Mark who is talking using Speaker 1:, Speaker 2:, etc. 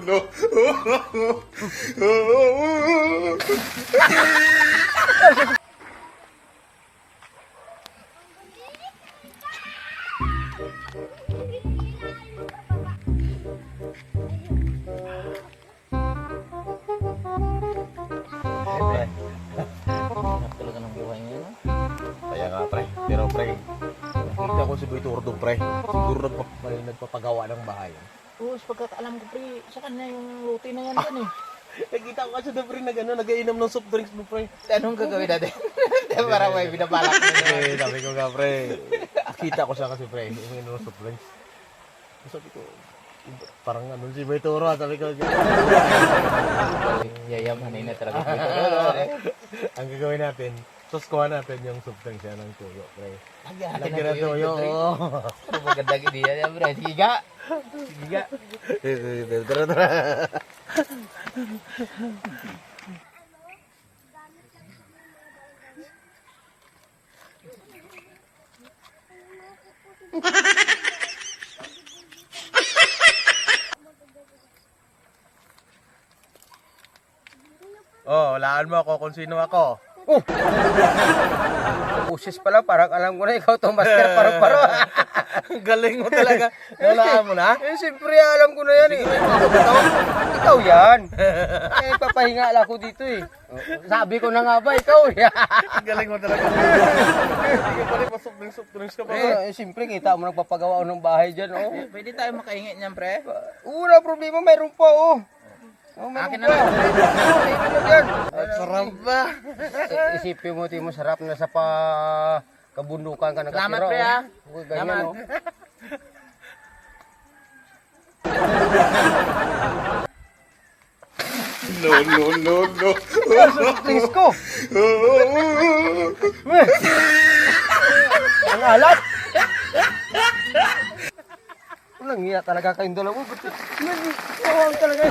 Speaker 1: Talaga ng buhay ngayon, no?
Speaker 2: Kaya nga pre, pero pre, nakita ko si Boy Turdo pre, siguro nagpapagawa ng bahay.
Speaker 1: Oo, pagkakaalam ko, pre, sa kanya yung luti na yan dyan, eh.
Speaker 2: Nakita ko kasi na pre, nag-iinom ng soft drinks mo pre.
Speaker 1: Anong gagawin natin? Para may binabalak na
Speaker 2: Eh, sabi ko nga pre, kita ko siya kasi pre, umiinom ng soft drinks. Sabi ko, parang ano si Boy Turo, sabi ko.
Speaker 1: Yayamanin na talaga dito.
Speaker 2: Ang gagawin natin, suskuhan natin yung soft drinks yan ng tuyo pre.
Speaker 1: Lagyan
Speaker 2: ng tuyo.
Speaker 1: Pero magandang idea niya, pre. Sige nga. Sige nga.
Speaker 2: Tara. Oh, walaan mo ako kung sino ako.
Speaker 1: Pusis pala, parang alam ko na ikaw to, master paro-paro.
Speaker 2: Galing mo talaga. Walaan mo na?
Speaker 1: Eh, siyempre alam ko na yan. Eh. Ikaw yan. Eh, papahinga lang ako dito eh. Sabi ko na nga ba, ikaw yan.
Speaker 2: Galing mo talaga. Sige pa rin, soft drinks ka pa.
Speaker 1: Eh, siyempre kita mo nagpapagawa ng bahay dyan, oh.
Speaker 3: Pwede tayo makaingit niyan, pre?
Speaker 1: Wala problema, mayroon pa, oh.
Speaker 3: Akin na lang.
Speaker 2: Sarap ba?
Speaker 1: Isipin mo, Timo, sarap na sa kabundukan ka nakatira.
Speaker 3: Salamat, pre, ha?
Speaker 1: Oh. Ganyan, oh.
Speaker 2: No.
Speaker 1: Please ko! Ang alat! Walang iya talaga kayong dalawa. Ba't talaga.